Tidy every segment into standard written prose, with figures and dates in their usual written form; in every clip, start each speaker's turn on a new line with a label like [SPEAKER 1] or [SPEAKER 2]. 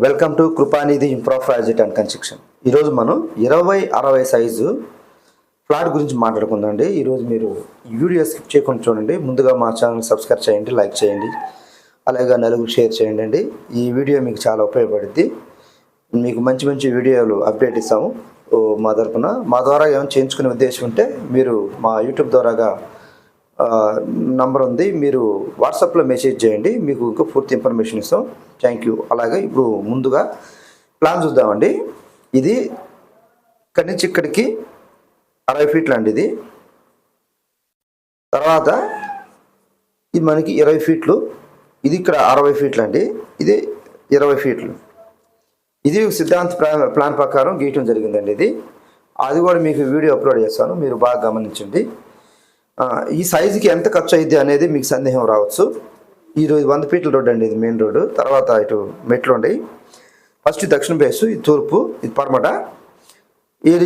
[SPEAKER 1] Welcome to Krupanidhi improve project and construction. ఈరోజు మనం 20-60 size flat గురించి మాట్లాడుకుందామండి. ఈరోజు మీరు వీడియో స్కిప్ చేయకుండా చూడండి. ముందుగా మా ఛానల్ సబ్స్క్రైబ్ చేయండి, లైక్ చేయండి, అలాగే నలుగురు షేర్ చేయండి అండి. ఈ వీడియో మీకు చాలా ఉపయోగపడుద్ది. మీకు మంచి మంచి వీడియోలు అప్డేట్ ఇస్తాము మా తరపున. మా ద్వారా ఏమైనా చేయించుకునే ఉద్దేశం ఉంటే మీరు మా యూట్యూబ్ ద్వారాగా నంబర్ ఉంది, మీరు వాట్సాప్లో మెసేజ్ చేయండి, మీకు ఇంకా పూర్తి ఇన్ఫర్మేషన్ ఇస్తాం. Thank you. అలాగే ఇప్పుడు ముందుగా ప్లాన్ చూద్దామండి. ఇది ఇక్కడి నుంచి ఇక్కడికి 60 ఫీట్లు అండి. ఇది తర్వాత ఇది మనకి 20 ఫీట్లు, ఇది ఇక్కడ 60 ఫీట్లు అండి, ఇది 20 ఫీట్లు. ఇది సిద్ధాంత ప్లాన్ ప్రకారం గీయటం జరిగిందండి. ఇది అది కూడా మీకు వీడియో అప్లోడ్ చేస్తాను, మీరు బాగా గమనించండి. ఈ సైజుకి ఎంత ఖర్చు అయింది అనేది మీకు సందేహం రావచ్చు. ఈరోజు 100 ఫీట్ల రోడ్డు అండి, ఇది మెయిన్ రోడ్డు. తర్వాత ఇటు మెట్లు ఉండయి. ఫస్ట్ దక్షిణ బేసు, ఇది తూర్పు, ఇది పడమట.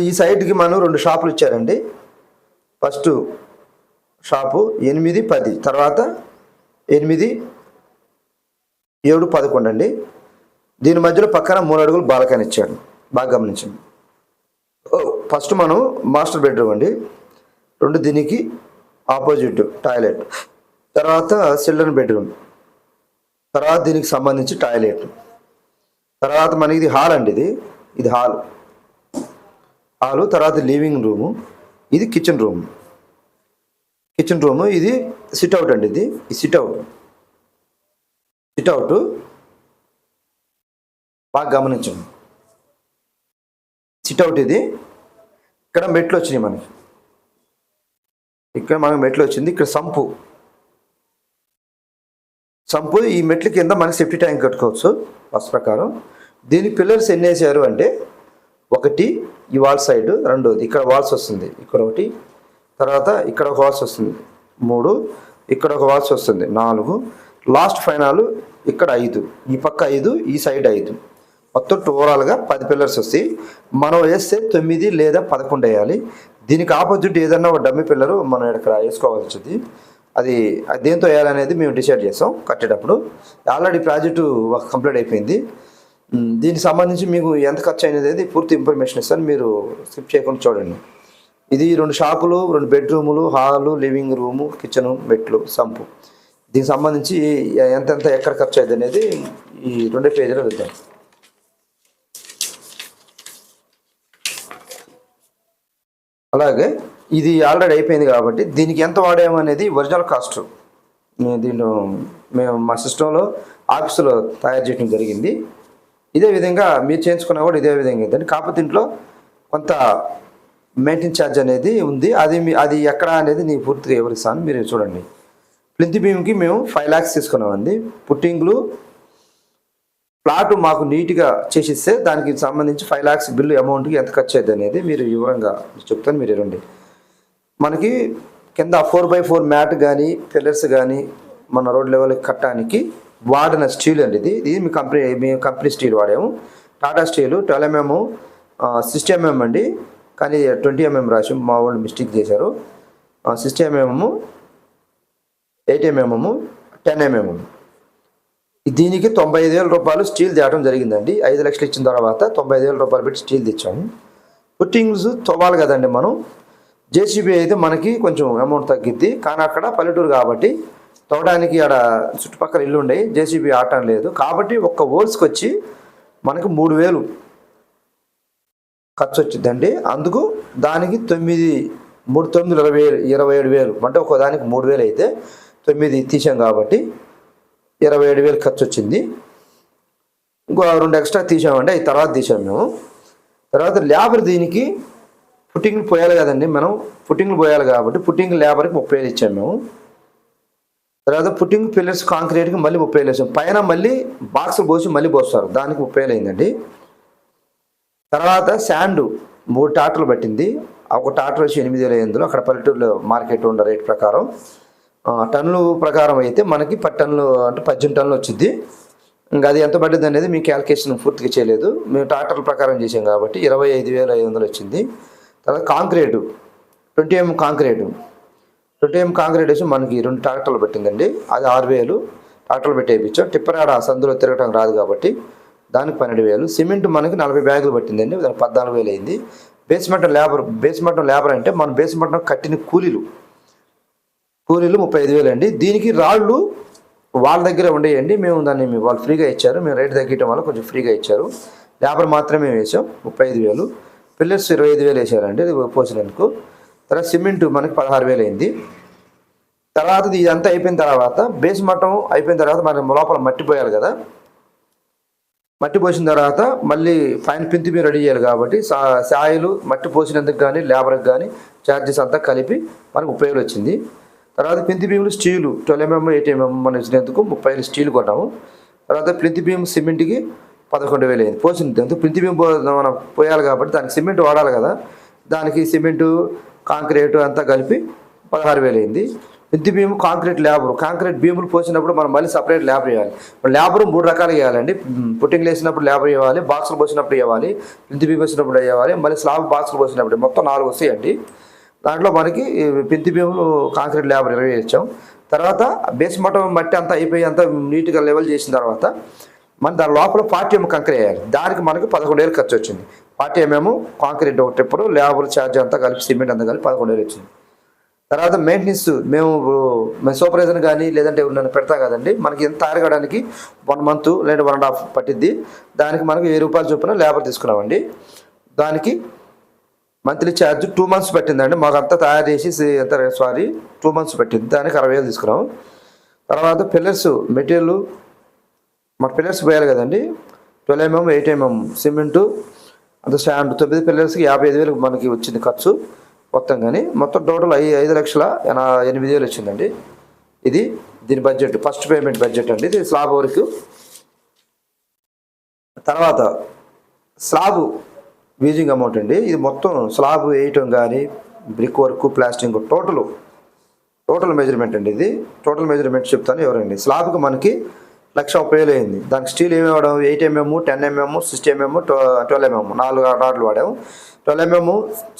[SPEAKER 1] ఈ సైడ్కి మనం 2 షాపులు ఇచ్చారండి. ఫస్ట్ షాపు 8, 10, తర్వాత 8, 7, 11 అండి. దీని మధ్యలో పక్కన 3 అడుగులు బాల్కనీ ఇచ్చాడు, బాగా గమనించండి. ఫస్ట్ మనం మాస్టర్ బెడ్రూమ్ అండి, 2 దీనికి ఆపోజిట్ టాయిలెట్, తర్వాత చిల్డ్రన్ బెడ్రూమ్, తర్వాత దీనికి సంబంధించి టాయిలెట్, తర్వాత మనకి ఇది హాల్ అండి. ఇది హాలు, తర్వాత లివింగ్ రూము, ఇది కిచెన్ రూమ్. ఇది సిట్అవుట్ అండి. ఇది సిట్అవుట్ బాగా గమనించండి. సిట్అవుట్ ఇది. ఇక్కడ మెట్లు వచ్చినాయి మనకి, ఇక్కడ మనకు మెట్లు వచ్చింది. ఇక్కడ సంపు ఈ మెట్ల కింద మనకి సెఫ్టీ ట్యాంక్ కట్టుకోవచ్చు ఫస్ట్ ప్రకారం. దీని పిల్లర్స్ ఎన్ని వేసారు అంటే 1 ఈ వాల్ సైడ్, 2 ఇక్కడ వాల్స్ వస్తుంది, ఇక్కడ 1, తర్వాత ఇక్కడ ఒక వాల్స్ వస్తుంది 3, ఇక్కడ ఒక వాల్స్ వస్తుంది 4, లాస్ట్ ఫైనల్ ఇక్కడ 5, ఈ పక్క 5, ఈ సైడ్ 5, మొత్తం ఓవరాల్గా 10 పిల్లర్స్ వస్తాయి. మనం వేస్తే 9 లేదా 11 వేయాలి. దీనికి ఆపోజిట్ ఏదన్నా ఒక డమ్మీ పిల్లరు మనం ఇక్కడ వేసుకోవాల్సి వచ్చింది. అది దేంతో వేయాలనేది మేము డిసైడ్ చేస్తాం కట్టేటప్పుడు. ఆల్రెడీ ప్రాజెక్టు కంప్లీట్ అయిపోయింది. దీనికి సంబంధించి మీకు ఎంత ఖర్చు అయినది పూర్తి ఇన్ఫర్మేషన్ ఇస్తాను, మీరు స్కిప్ చేయకుండా చూడండి. ఇది 2 షాపులు, 2 బెడ్రూములు, హాలు, లివింగ్ రూము, కిచెను, మెట్లు, సంపు. దీనికి సంబంధించి ఎంతెంత ఎక్కడ ఖర్చు అయింది అనేది ఈ 2 పేజీలో వెళ్తాం. అలాగే ఇది ఆల్రెడీ అయిపోయింది కాబట్టి దీనికి ఎంత వాడామనేది ఒరిజినల్ కాస్ట్ దీంట్లో మేము మా సిస్టంలో ఆఫీసులో తయారు చేయడం జరిగింది. ఇదే విధంగా మీరు చేయించుకున్నా కూడా ఇదే విధంగా ఉందండి. కాకపోతే దీంట్లో కొంత మెయింటెనెన్స్ ఛార్జ్ అనేది ఉంది. అది ఎక్కడ అనేది నేను పూర్తిగా వివరిస్తాను, మీరు చూడండి. ప్లింత్ బీమ్కి మేము 5 lakhs తీసుకున్నామండి. పుట్టింగ్లు ప్లాట్ మాకు నీట్గా చేసిస్తే దానికి సంబంధించి 5 lakhs బిల్లు అమౌంట్కి ఎంత ఖర్చు అయ్యింది అనేది మీరు వివరంగా చెప్తాను, మీరు ఇవ్వండి. మనకి కింద 4x4 మ్యాట్ కానీ పిల్లర్స్ కానీ మన రోడ్ లెవెల్కి కట్టడానికి వాడిన స్టీల్ అండి. ఇది మీ కంపెనీ స్టీల్ వాడాము. టాటా స్టీలు 12 mm 60 mm అండి, కానీ 20 mm రాసి మా వాళ్ళు మిస్టేక్ చేశారు. 60 mm, 8 mm, 10 mm. దీనికి 95,000 రూపాయలు స్టీల్ తేవడం జరిగిందండి. 5 లక్షలు ఇచ్చిన తర్వాత 95,000 రూపాయలు పెట్టి స్టీల్ తెచ్చాము. పుట్టింగ్స్ తవ్వాలి కదండి మనం. జేసీబీ అయితే మనకి కొంచెం అమౌంట్ తగ్గిద్ది, కానీ అక్కడ పల్లెటూరు కాబట్టి తవ్వడానికి ఆడ చుట్టుపక్కల ఇల్లు ఉండేవి, జేసీబీ ఆటం లేదు కాబట్టి ఒక్క హోల్స్కి వచ్చి మనకు 3,000 ఖర్చు వచ్చిందండి. అందుకు దానికి 9, 3, 27,000 అంటే ఒక దానికి 3,000 అయితే 9 తీసాం కాబట్టి 27,000 ఖర్చు వచ్చింది. ఇంకో 2 ఎక్స్ట్రా తీసామండి, అవి తర్వాత తీసాము మేము. తర్వాత లేబర్ దీనికి పుట్టింగ్లు పోయాలి కదండి, మనం పుట్టింగ్లు పోయాలి కాబట్టి పుట్టింగ్ లేబర్కి 30,000 ఇచ్చాము మేము. తర్వాత పుట్టింగ్ పిల్లర్స్ కాంక్రీట్కి మళ్ళీ 30,000 వేసాం. పైన మళ్ళీ బాక్సులు పోసి మళ్ళీ పోస్తారు, దానికి 30,000 అయిందండి. తర్వాత శాండ్ 3 ట్రాక్టర్లు పట్టింది. ఒక ట్రాక్టర్ వచ్చి 8,000 అక్కడ పల్లెటూరులో మార్కెట్ ఉన్న రేట్ ప్రకారం. టన్నుల ప్రకారం అయితే మనకి 10 టన్నులు అంటే 18 టన్నులు వచ్చింది. ఇంకా అది ఎంత పడ్డది అనేది మీ క్యాల్కులేషన్ పూర్తిగా చేయలేదు, మేము ట్రాక్టర్ల ప్రకారం చేసాం కాబట్టి 25,500 వచ్చింది. తర్వాత concrete 20 mm concrete, 20 mm concrete వేసి మనకి 2 ట్రాక్టర్లు పెట్టిందండి. అది 6,000 ట్రాక్టర్లు పెట్టి వేయించాం. టిప్పర్ ఆడ సందులో తిరగటం రాదు కాబట్టి దానికి 12,000. సిమెంట్ మనకి 40 బ్యాగులు పట్టిందండి, దానికి 14,000 అయింది. బేస్మెంట్ లేబర్ అంటే మన బేస్మెంట్ కట్టిన కూలీలు 35,000 అండి. దీనికి రాళ్ళు వాళ్ళ దగ్గర ఉండేయండి, మేము దాన్ని వాళ్ళు ఫ్రీగా ఇచ్చారు, మేము రేటు తగ్గటం వల్ల కొంచెం ఫ్రీగా ఇచ్చారు. లేబర్ మాత్రమే వేసాం 35,000. పిల్లర్స్ 25,000 వేసారండి పోసినందుకు. తర్వాత సిమెంట్ మనకి 16,000 అయింది. తర్వాత ఇదంతా అయిపోయిన తర్వాత బేస్ మట్టం అయిపోయిన తర్వాత మనం లోపల మట్టి పోయాలి కదా, మట్టి పోసిన తర్వాత మళ్ళీ ఫైన్ పింతి మీరు రెడీ చేయాలి కాబట్టి సాయిలు మట్టి పోసినందుకు కానీ లేబర్కి కానీ ఛార్జెస్ అంతా కలిపి మనకు 30,000 వచ్చింది. తర్వాత ప్లింత్ బీములు స్టీలు 12 mm 8 mm మనం ఇచ్చినందుకు 30,000 స్టీల్ కొట్టాము. తర్వాత ప్లింత్ బీమ్ సిమెంట్కి 11,000 అయింది పోసినందుకు. ప్లింత్ బీమ్ మనం పోయాలి కాబట్టి దానికి సిమెంట్ వాడాలి కదా, దానికి సిమెంటు కాంక్రీటు అంతా కలిపి 16,000 అయింది. ప్లింత్ బీమ్ కాంక్రీట్ భీములు పోసినప్పుడు మనం మళ్ళీ సపరేట్ లేబర్ ఇవ్వాలి. లేబర్ 3 రకాలు ఇవ్వాలండి. పుట్టింగ్లు వేసినప్పుడు లేబర్ ఇవ్వాలి, బాక్సులు పోసినప్పుడు ఇవ్వాలి, ప్లింత్ బీమ్ పోసినప్పుడు ఇవ్వాలి, మళ్ళీ స్లాబ్ బాక్సులు పోసినప్పుడు, మొత్తం 4 వస్తాయండి. దాంట్లో మనకి ప్లింత్ బీములు కాంక్రీట్ లేబర్ 20 ఇచ్చాం. తర్వాత బేస్ మట్టి అంతా అయిపోయి అంతా నీట్గా లెవెల్ చేసిన తర్వాత మన దాని లోపల 40 mm కంకర వేయాలి. దానికి మనకి 11,000 ఖర్చు వచ్చింది. 40 mm కాంక్రీట్ ఒక ట్రిప్పరు, లేబర్ ఛార్జ్ అంతా కలిపి సిమెంట్ అంతా కలిపి 11,000 వచ్చింది. తర్వాత మెయింటెనెన్స్ మేము సూపర్వైజర్ కానీ లేదంటే నన్ను పెడతాం కదండి, మనకి ఎంత తయారుకోవడానికి 1 month లేదా 1.5 పట్టిద్ది. దానికి మనకి 1000 రూపాయలు చొప్పున లేబర్ తీసుకున్నామండి. దానికి మంత్లీ ఛార్జ్ 2 months పట్టిందండి, మాకు అంతా తయారు చేసి 2 months పట్టింది. దానికి 60,000 తీసుకున్నాము. తర్వాత పిల్లర్స్ మెటీరియల్ మాకు పిల్లర్స్ పోయాలి కదండి, 12 mm 8 mm సిమెంటు అంత స్టాండ్ 9 పిల్లర్స్కి 55,000 మనకి వచ్చింది ఖర్చు మొత్తం. కానీ మొత్తం టోటల్ 5,08,000 వచ్చిందండి. ఇది దీని బడ్జెట్, ఫస్ట్ పేమెంట్ బడ్జెట్ అండి. ఇది స్లాబ్ వరకు. తర్వాత స్లాబ్ వీజింగ్ అమౌంట్ అండి, ఇది మొత్తం స్లాబ్ వేయటం కానీ brick work plastering total measurement అండి. ఇది టోటల్ మెజర్మెంట్ చెప్తాను ఎవరండి. స్లాబ్కి మనకి 1,30,000 అయింది. దానికి స్టీల్ ఏమి వాడాము, 8 mm 10 mm 60 mm 12 mm 4 రాడ్లు వాడాము. 12 mm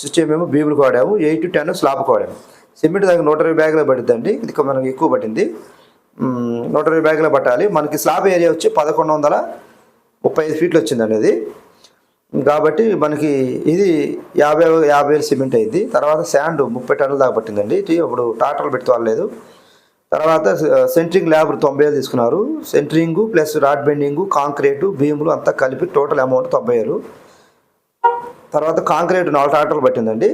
[SPEAKER 1] 60 mm బీబులకు వాడాము, 8 to 10 స్లాబ్కి వాడాము. సిమెంట్ దానికి 120 బ్యాగులు పడుతుందండి, ఇది మనకి ఎక్కువ పట్టింది. 120 బ్యాగులు పట్టాలి. మనకి స్లాబ్ ఏరియా వచ్చి 1,135 ఫీట్లు వచ్చిందండి అది. కాబట్టి మనకి ఇది 50,000 సిమెంట్ అయింది. తర్వాత శాండ్ 30 టన్నుల దాకా పట్టిందండి. ఇప్పుడు టాటర్లు పెట్టి వాళ్ళలేదు. తర్వాత సెంట్రింగ్ లేబర్ 90,000 తీసుకున్నారు. Centering plus rod bending concrete భీములు అంతా కలిపి టోటల్ అమౌంట్ 90,000. తర్వాత కాంక్రీట్ 4 టాటర్లు పట్టిందండి.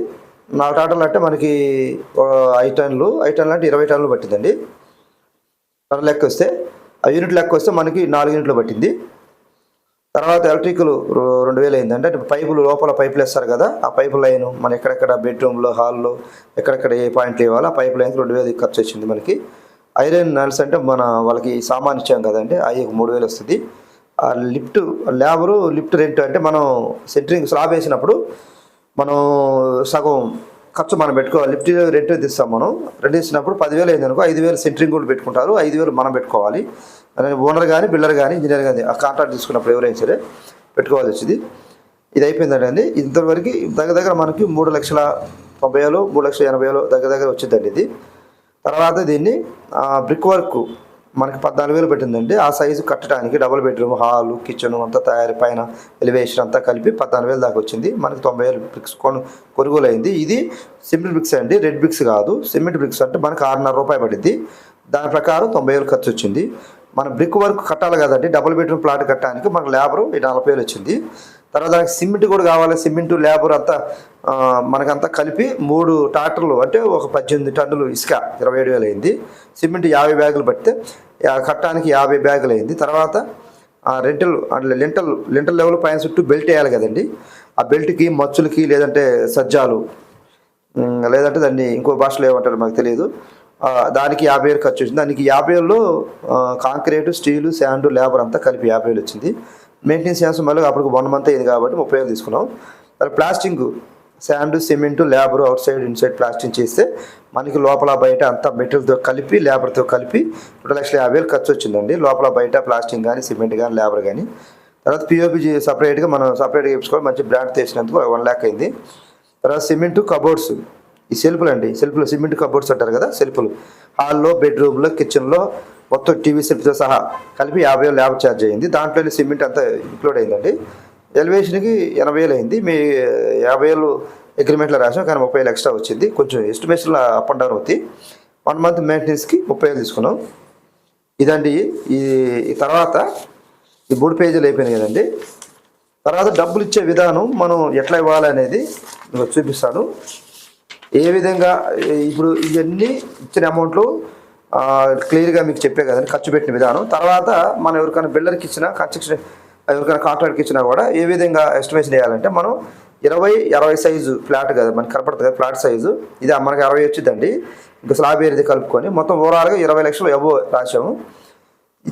[SPEAKER 1] 4 టాటర్లు అంటే మనకి 5 టన్నులు అంటే 20 టన్నులు పట్టిందండి. లెక్క వస్తే ఆ యూనిట్ లెక్క వస్తే మనకి 4 యూనిట్లు పట్టింది. తర్వాత ఎలక్ట్రికల్ 2,000 అయింది. అంటే పైపులు లోపల పైపులు వేస్తారు కదా, ఆ పైపు లైన్ మన ఎక్కడెక్కడ బెడ్రూమ్లో హాల్లో ఎక్కడెక్కడ ఏ పాయింట్లు ఇవ్వాలో ఆ పైపు లైన్కి 2,000 ఖర్చు వచ్చింది మనకి. ఐరన్ నల్స్ అంటే మన వాళ్ళకి సామాన్ ఇచ్చాం కదండి, అవి 3,000 వస్తుంది. ఆ లిఫ్ట్ రెంట్ అంటే మనం సెంట్రింగ్ స్లాబ్ వేసినప్పుడు మనం సగం ఖర్చు మనం పెట్టుకోవాలి. లిఫ్ట్ రెంట్ ఇస్తాం మనం. రెంట్ ఇచ్చినప్పుడు 10,000 అయింది అనుకో, 5,000 సెంట్రింగ్ కూడా పెట్టుకుంటారు, 5,000 మనం పెట్టుకోవాలి. ఓనర్ కానీ బిల్డర్ కానీ ఇంజనీర్ కానీ ఆ కాంట్రాక్ట్ తీసుకున్నప్పుడు ఎవరైనా సరే పెట్టుకోవాల్సి వచ్చింది. ఇది అయిపోయిందండి. ఇంతవరకు దగ్గర మనకి 3,90,000 3,80,000 దగ్గర వచ్చిందండి ఇది. తర్వాత దీన్ని బ్రిక్ వర్క్ మనకి 14,000 పెట్టిందండి. ఆ సైజు కట్టడానికి డబుల్ బెడ్రూమ్ హాలు కిచెన్ అంతా తయారీ పైన ఎలివేషన్ అంతా కలిపి 14,000 దాకా వచ్చింది. మనకి 90,000 బ్రిక్స్ కొనుగోలు అయింది. ఇది సిమెంట్ బ్రిక్స్ అండి, రెడ్ బ్రిక్స్ కాదు. సిమెంట్ బ్రిక్స్ అంటే మనకి 6,500 రూపాయలు పడింది. దాని ప్రకారం 90,000 ఖర్చు వచ్చింది. మన బ్రిక్ వర్క్ కట్టాలి కదండి, డబుల్ బెడ్రూమ్ ప్లాట్ కట్టడానికి మనకు లేబరు 40,000 వచ్చింది. తర్వాత దానికి సిమెంట్ కూడా కావాలి. సిమెంట్ లేబర్ అంతా మనకంతా కలిపి 3 ట్రాక్టర్లు అంటే ఒక 18 టన్నులు ఇసుక 27,000 అయింది. సిమెంట్ 50 బ్యాగులు పడితే కట్టడానికి 50 బ్యాగులు అయింది. తర్వాత లింటల్ లెవెల్ పైన చుట్టూ బెల్ట్ వేయాలి కదండి, ఆ బెల్ట్కి మచ్చులకి లేదంటే సజ్జాలు లేదంటే దాన్ని ఇంకో భాషలో ఏమంటారు మాకు తెలియదు, దానికి 50,000 ఖర్చు వచ్చింది. దానికి 50,000లో కాంక్రీటు స్టీలు శాండ్ లేబర్ అంతా కలిపి 50,000 వచ్చింది. మెయింటెనెన్స్ ఛార్జ్ మళ్ళీ అప్పటికి 1 month అయింది కాబట్టి 30,000 తీసుకున్నాం. Plastering sand cement labour out side inside plastering చేస్తే మనకి లోపల బయట అంతా మెటీరియల్తో కలిపి లేబర్తో కలిపి 2,50,000 ఖర్చు వచ్చిందండి. లోపల బయట ప్లాస్టింగ్ కానీ సిమెంట్ కానీ లేబర్ కానీ. తర్వాత పిఓపి సపరేట్గా మనం సపరేట్గా వేసుకోవాలి, మంచి బ్రాండ్ తెచ్చినందుకు 1 lakh అయింది. తర్వాత సిమెంట్ కబోర్డ్స్, ఈ సెల్ఫ్లు అండి, సిమెంట్ కబోర్డ్స్ అంటారు కదా, సెల్ఫ్లు హాల్లో బెడ్రూమ్లో కిచెన్లో మొత్తం టీవీ సెట్తో సహా కలిపి 50,000 ల్యాబ్ ఛార్జ్ అయింది. దాంట్లోనే సిమెంట్ అంతా ఇంక్లూడ్ అయిందండి. ఎలివేషన్కి 80,000 అయింది. మీ 50,000 అగ్రిమెంట్లో రాసాం, కానీ 30,000 ఎక్స్ట్రా వచ్చింది. కొంచెం ఎస్టిమేషన్లో అప్ అండ్ డౌన్ అవుతాయి. 1 మంత్ మెయింటెనెన్స్కి 30,000 తీసుకున్నాం. ఇదండి. ఈ తర్వాత ఈ 3 పేజీలు అయిపోయినాయి కదండి. తర్వాత డబ్బులు ఇచ్చే విధానం మనం ఎట్లా ఇవ్వాలనేది మీకు చూపిస్తాను. ఏ విధంగా ఇప్పుడు ఇవన్నీ ఇచ్చిన అమౌంట్లు క్లియర్గా మీకు చెప్పే కదండి ఖర్చు పెట్టిన విధానం. తర్వాత మనం ఎవరికైనా బిల్డర్కి ఇచ్చినా, కన్స్ట్రక్షన్ ఎవరికైనా కాంట్రాక్ట్కి ఇచ్చినా కూడా ఏ విధంగా ఎస్టిమేషన్ వేయాలంటే, మనం 20-60 సైజు ఫ్లాట్ కదా మనకి కనపడుతుంది కదా, ఫ్లాట్ సైజు ఇది మనకి 60 వచ్చిందండి. ఇంకా స్లాబ్ ఏరిది కలుపుకొని మొత్తం ఓవరాల్గా 20 లక్షలు ఎబో రాసాము.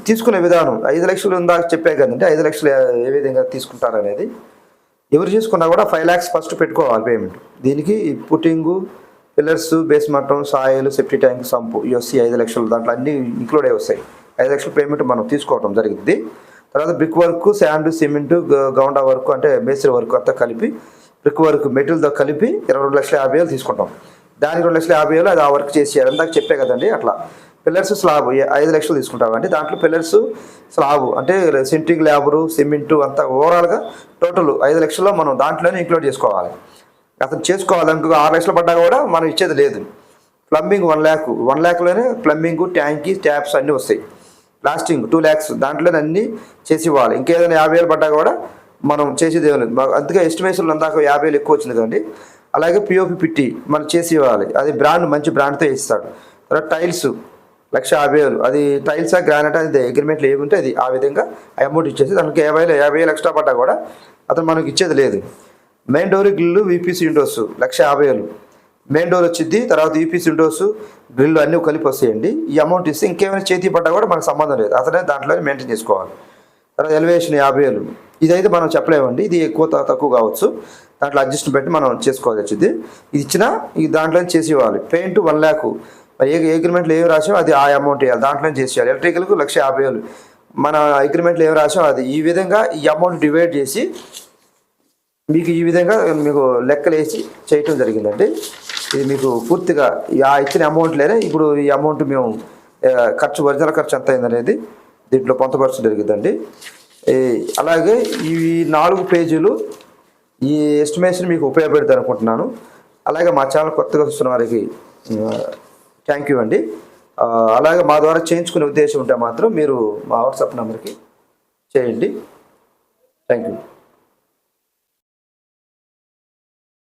[SPEAKER 1] తీసుకునే విధానం 5 లక్షలు ఉందాక చెప్పే కదండి. 5 లక్షలు ఏ విధంగా తీసుకుంటారనేది, ఎవరు తీసుకున్నా కూడా 5 lakhs ఫస్ట్ పెట్టుకోవాలి పేమెంట్. దీనికి పుట్టింగు, పిల్లర్స్, బేస్ మట్టం, సాయిల్, సెప్టీ ట్యాంక్, సంపు ఇవన్నీ 5 లక్షలు దాంట్లో అన్నీ ఇంక్లూడ్ అయి వస్తాయి. 5 లక్షల పేమెంట్ మనం తీసుకోవడం జరిగింది. తర్వాత brick work, sand, cement, Gounda work అంటే మేస్త్రి వర్క్ అంతా కలిపి, బ్రిక్ వర్క్ మెటీరియల్తో కలిపి 22,50,000 తీసుకుంటాం. దానికి 2,50,000 అది ఆ వర్క్ చేసి అందాక చెప్పే కదండి. అట్లా పిల్లర్స్, స్లాబ్ 5 లక్షలు తీసుకుంటామండి. దాంట్లో పిల్లర్స్, స్లాబ్ అంటే సెంట్రింగ్, లేబరు, సిమెంటు అంతా ఓవరాల్గా టోటల్ 5 లక్షల్లో మనం దాంట్లోనే ఇంక్లూడ్ చేసుకోవాలి. అతను చేసుకోవాలి అనుకో 6 లక్షలు పడ్డా కూడా మనం ఇచ్చేది లేదు. ప్లంబింగ్ 1 lakh, 1 lakhలోనే ప్లంబింగ్, ట్యాంకి, ట్యాప్స్ అన్నీ వస్తాయి. ప్లాస్టింగ్ 2 lakhs దాంట్లోనే అన్నీ చేసి ఇవ్వాలి. ఇంకేదైనా 50,000 పడ్డా కూడా మనం చేసేది ఏమి లేదు. అందుకే ఎస్టిమేషన్లు అందాక 50,000 ఎక్కువ వచ్చింది కదండి. అలాగే పిఓపి పిట్టి మనం చేసి ఇవ్వాలి. అది బ్రాండ్, మంచి బ్రాండ్తో ఇస్తాడు. తర్వాత టైల్స్ 1,50,000, అది టైల్సా గ్రానైట్ అనేది అగ్రిమెంట్లో ఏముంటే అది ఆ విధంగా అమౌంట్ ఇచ్చేసి దానికి 50,000 ఎక్స్ట్రా పడ్డా కూడా అతను మనకి ఇచ్చేది లేదు. Main door, grill, UPC Windows 1,50,000 main door వచ్చింది. తర్వాత యూపీసీ విండోస్, గ్రిల్లు అన్నీ కలిపి వస్తాయండి. ఈ అమౌంట్ ఇస్తే ఇంకేమైనా చేతి పడ్డా కూడా మనకు సంబంధం లేదు, అతనే దాంట్లోనే మెయింటైన్ చేసుకోవాలి. తర్వాత ఎలివేషన్ 50,000, ఇదైతే మనం చెప్పలేమండి, ఇది ఎక్కువ తక్కువ కావచ్చు. దాంట్లో అడ్జస్ట్ పెట్టి మనం చేసుకోవచ్చు. ఇది ఇచ్చినా ఈ దాంట్లో చేసి ఇవ్వాలి. పెయింట్ 1 lakh, ఏ అగ్రిమెంట్లో ఏమి రాసామో అది ఆ అమౌంట్ ఇవ్వాలి, దాంట్లో చేసి ఇవ్వాలి. ఎలక్ట్రికల్కు 1,50,000 మన అగ్రిమెంట్లో ఏమి రాసామో అది. ఈ విధంగా ఈ అమౌంట్ డివైడ్ చేసి మీకు ఈ విధంగా మీకు లెక్కలు వేసి చేయటం జరిగిందండి. ఇది మీకు పూర్తిగా ఆ ఇచ్చిన అమౌంట్లోనే ఇప్పుడు ఈ అమౌంట్ మేము ఖర్చు, ఒరిజినల్ ఖర్చు ఎంత అయిందనేది దీంట్లో పొందుపరచడం జరిగిందండి. అలాగే ఈ 4 పేజీలు ఈ ఎస్టిమేషన్ మీకు ఉపయోగపడుతుంది అనుకుంటున్నాను. అలాగే మా ఛానల్ కొత్తగా చూస్తున్న వారికి థ్యాంక్ యూ అండి. అలాగే మా ద్వారా చేయించుకునే ఉద్దేశం ఉంటే మాత్రం మీరు మా వాట్సాప్ నెంబర్కి చేయండి. Thank you.